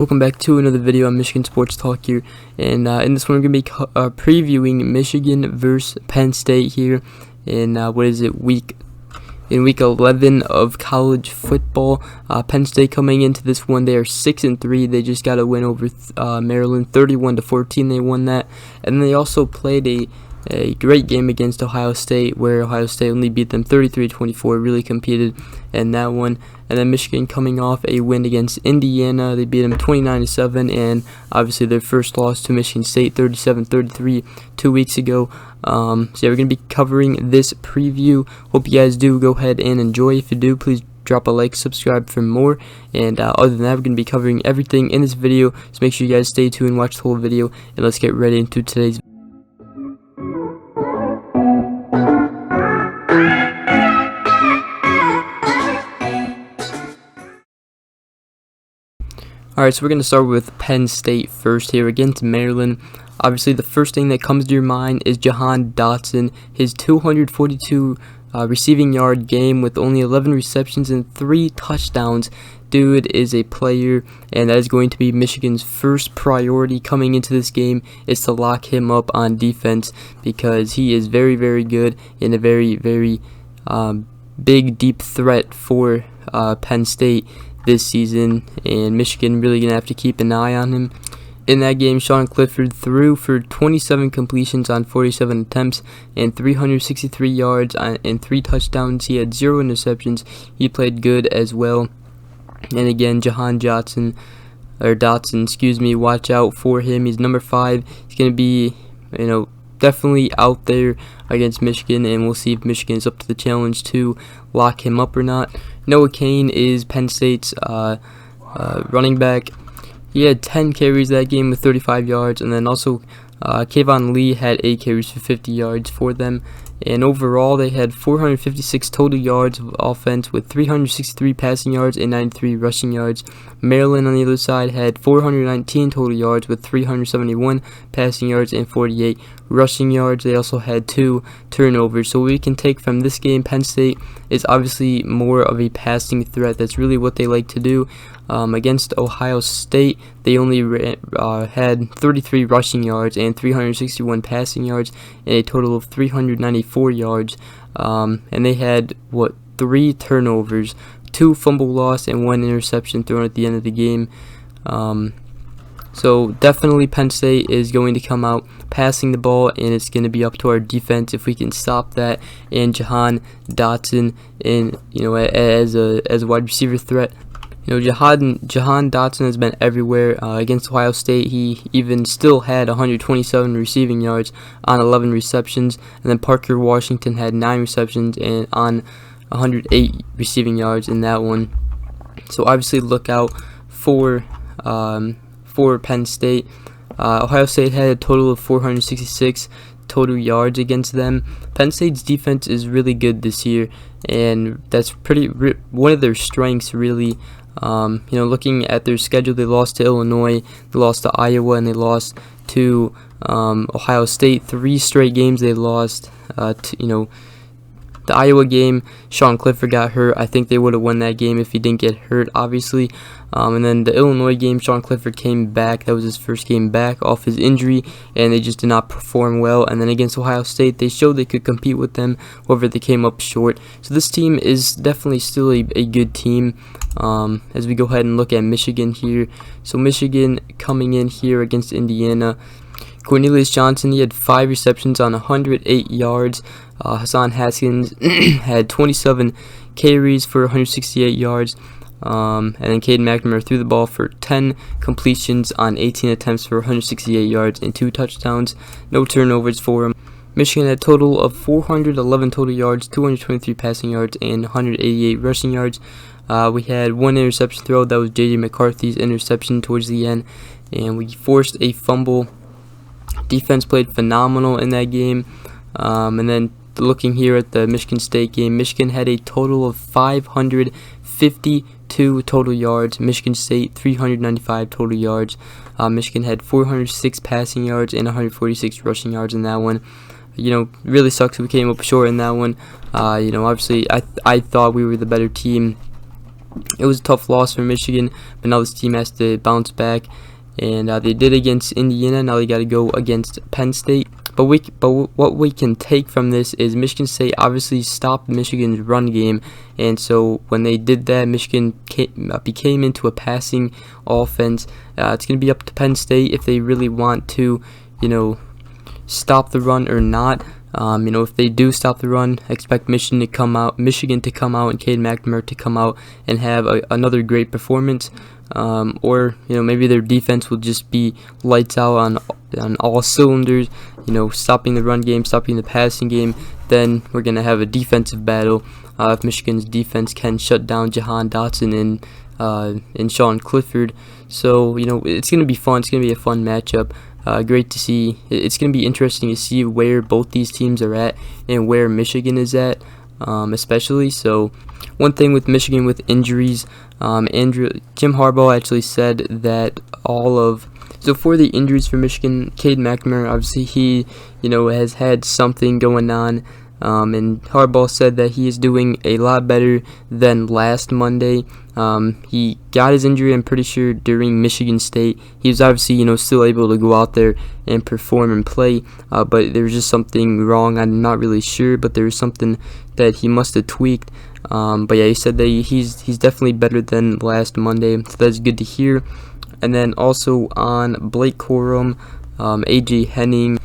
Welcome back to another video on Michigan Sports Talk here, and in this one we're going to be previewing Michigan versus Penn State here in week 11 of college football. Penn State coming into this one, they are 6-3. They just got a win over Maryland, 31-14. They won that, and they also played a great game against Ohio State, where Ohio State only beat them 33-24, really competed in that one. And then Michigan coming off a win against Indiana, they beat them 29-7, and obviously their first loss to Michigan State, 37-33, 2 weeks ago. So yeah, we're going to be covering this preview. Hope you guys do go ahead and enjoy. If you do, please drop a like, subscribe for more. And other than that, we're going to be covering everything in this video, so make sure you guys stay tuned, watch the whole video, and let's get right into today's video. Alright, so we're going to start with Penn State first here against Maryland. Obviously, the first thing that comes to your mind is Jahan Dotson. His 242 receiving yard game with only 11 receptions and 3 touchdowns. Dude is a player, and that is going to be Michigan's first priority coming into this game, is to lock him up on defense, because he is very, very good and a very, very big, deep threat for Penn State this season, and Michigan really going to have to keep an eye on him. In that game, Sean Clifford threw for 27 completions on 47 attempts and 363 yards and 3 touchdowns. He had 0 interceptions. He played good as well. And again, Jahan Dotson, watch out for him. He's number 5. He's going to be, definitely out there against Michigan, and we'll see if Michigan is up to the challenge to lock him up or not. Noah Cain is Penn State's running back. He had 10 carries that game with 35 yards, and then also Kayvon Lee had 8 carries for 50 yards for them. And overall, they had 456 total yards of offense with 363 passing yards and 93 rushing yards. Maryland, on the other side, had 419 total yards with 371 passing yards and 48 rushing yards. They also had 2 turnovers. So what we can take from this game, Penn State is obviously more of a passing threat. That's really what they like to do. Against Ohio State, they only had 33 rushing yards and 361 passing yards and a total of 394 yards. And they had 3 turnovers, 2 fumble loss, and 1 interception thrown at the end of the game. So definitely Penn State is going to come out passing the ball, and it's going to be up to our defense if we can stop that. And Jahan Dotson, as a wide receiver threat. Jahan Dotson has been everywhere. Against Ohio State, he even still had 127 receiving yards on 11 receptions, and then Parker Washington had 9 receptions and on 108 receiving yards in that one. So obviously look out for Penn State. Ohio State had a total of 466 total yards against them. Penn State's defense is really good this year, and that's one of their strengths, really. Looking at their schedule, they lost to Illinois, they lost to Iowa, and they lost to Ohio State. 3 straight games they lost. The Iowa game, Sean Clifford got hurt. I think they would have won that game if he didn't get hurt, obviously. And then the Illinois game, Sean Clifford came back. That was his first game back off his injury, and they just did not perform well. And then against Ohio State, they showed they could compete with them. However, they came up short. So this team is definitely still a good team. As we go ahead and look at Michigan here. So Michigan coming in here against Indiana. Cornelius Johnson, he had 5 receptions on 108 yards. Hassan Haskins had 27 carries for 168 yards. And then Caden McNamara threw the ball for 10 completions on 18 attempts for 168 yards and 2 touchdowns. No turnovers for him. Michigan had a total of 411 total yards, 223 passing yards, and 188 rushing yards. We had 1 interception throw. That was J.J. McCarthy's interception towards the end, and we forced a fumble. Defense played phenomenal in that game. And then looking here at the Michigan State game, Michigan had a total of 552 total yards. Michigan State 395 total yards. Michigan had 406 passing yards and 146 rushing yards in that one. Really sucks we came up short in that one. Obviously I thought we were the better team it was a tough loss for Michigan, but now this team has to bounce back, and they did against Indiana. Now they got to go against Penn State. But what we can take from this is Michigan State obviously stopped Michigan's run game, and so when they did that, Michigan became into a passing offense. It's going to be up to Penn State if they really want to, stop the run or not. If they do stop the run, expect Michigan to come out, and Cade McNamara to come out and have another great performance. Or maybe their defense will just be lights out on all cylinders. Stopping the run game, stopping the passing game. Then we're gonna have a defensive battle. If Michigan's defense can shut down Jahan Dotson and Sean Clifford, so it's gonna be fun. It's gonna be a fun matchup. Great to see. It's gonna be interesting to see where both these teams are at and where Michigan is at, especially. So one thing with Michigan with injuries, Jim Harbaugh actually said that for the injuries for Michigan, Cade McNamara, obviously he has had something going on, and Harbaugh said that he is doing a lot better than last Monday. He got his injury, I'm pretty sure, during Michigan State. He was obviously still able to go out there and perform and play, but there was just something wrong. I'm not really sure, but there was something that he must have tweaked. But yeah, he said that he's definitely better than last Monday, so that's good to hear. And then also on Blake Corum, A.J. Henning,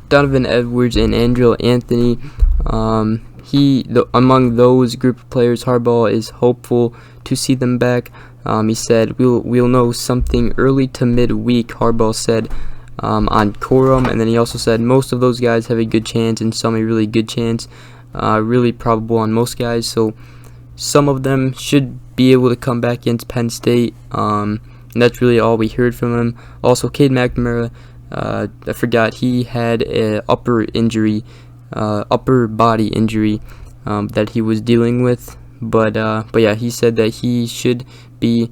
Donovan Edwards, and Andrew Anthony, among those group of players, Harbaugh is hopeful to see them back. He said we'll know something early to midweek, Harbaugh said on Corum, and then he also said most of those guys have a good chance and some a really good chance, really probable on most guys. So some of them should be able to come back against Penn State. And that's really all we heard from him. Also, Cade McNamara, I forgot he had an upper body injury that he was dealing with. But yeah, he said that he should be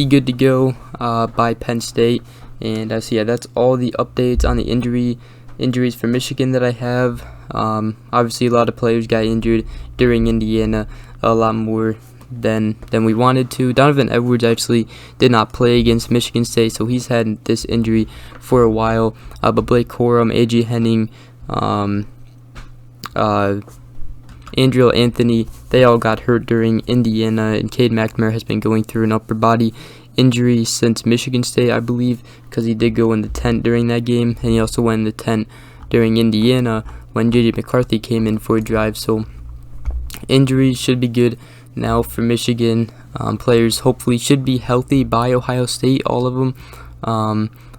good to go by Penn State. And so yeah, that's all the updates on the injuries for Michigan that I have. Obviously, a lot of players got injured during Indiana, a lot more than we wanted to. Donovan Edwards actually did not play against Michigan State, so he's had this injury for a while. But Blake Corum, A.J. Henning, Andrew Anthony, they all got hurt during Indiana, and Cade McNamara has been going through an upper body injury since Michigan State, I believe, because he did go in the tent during that game, and he also went in the tent during Indiana when J.J. McCarthy came in for a drive. So injuries should be good now for Michigan. Players hopefully should be healthy by Ohio State, all of them.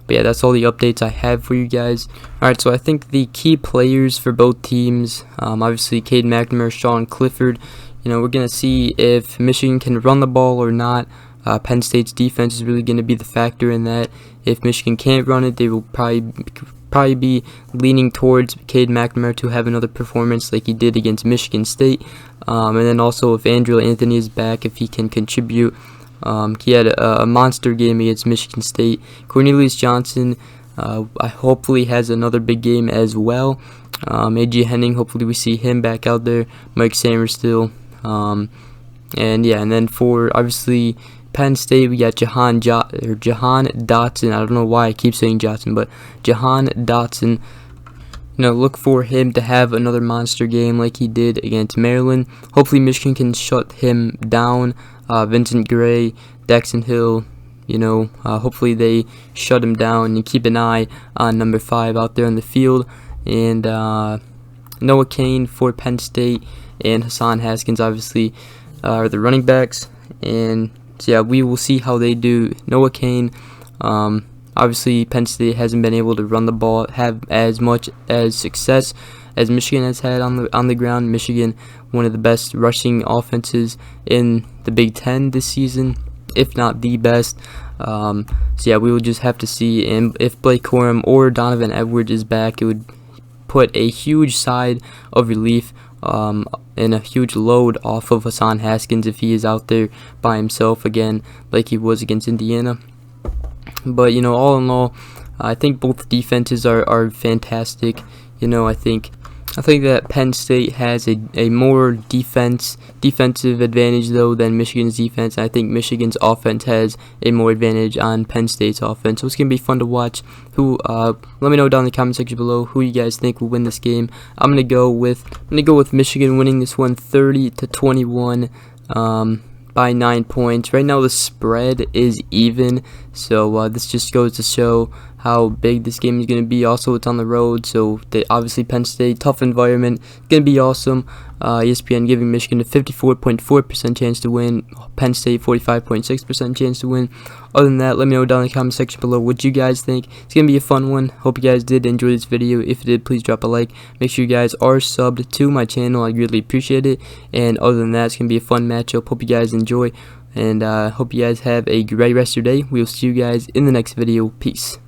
But yeah, that's all the updates I have for you guys. Alright, so I think the key players for both teams, obviously Cade McNamara, Sean Clifford, we're going to see if Michigan can run the ball or not. Penn State's defense is really going to be the factor in that. If Michigan can't run it, they will probably be leaning towards Cade McNamara to have another performance like he did against Michigan State. And then also if Andrew Anthony is back, if he can contribute. He had a monster game against Michigan State. Cornelius Johnson hopefully has another big game as well. A.J. Henning, hopefully we see him back out there. Mike Sammers still. And then for obviously Penn State, we got Jahan Dotson. I don't know why I keep saying Johnson, but Jahan Dotson. Look for him to have another monster game like he did against Maryland. Hopefully Michigan can shut him down. Vincent Gray, Daxton Hill, hopefully they shut him down, and keep an eye on number 5 out there on the field. And Noah Cain for Penn State and Hassan Haskins obviously are the running backs. And so yeah, we will see how they do. Noah Cain, obviously Penn State hasn't been able to run the ball, have as much as success as Michigan has had on the ground. Michigan, one of the best rushing offenses in the Big Ten this season, if not the best. So yeah, we will just have to see. And if Blake Corum or Donovan Edwards is back, it would put a huge side of relief and a huge load off of Hassan Haskins if he is out there by himself again like he was against Indiana. But all in all, I think both defenses are fantastic. I think I think that Penn State has a more defensive advantage though than Michigan's defense. I think Michigan's offense has a more advantage on Penn State's offense. So it's gonna be fun to watch. Let me know down in the comment section below who you guys think will win this game. I'm gonna go with Michigan winning this one 30-21. By 9 points. Right now the spread is even, so this just goes to show how big this game is going to be. Also, it's on the road, so obviously Penn State, tough environment, going to be awesome. ESPN giving Michigan a 54.4% chance to win, Penn State 45.6% chance to win. Other than that, let me know down in the comment section below what you guys think. It's going to be a fun one. Hope you guys did enjoy this video. If you did, please drop a like. Make sure you guys are subbed to my channel. I really appreciate it. And other than that, it's going to be a fun matchup. Hope you guys enjoy, and hope you guys have a great rest of your day. We will see you guys in the next video. Peace.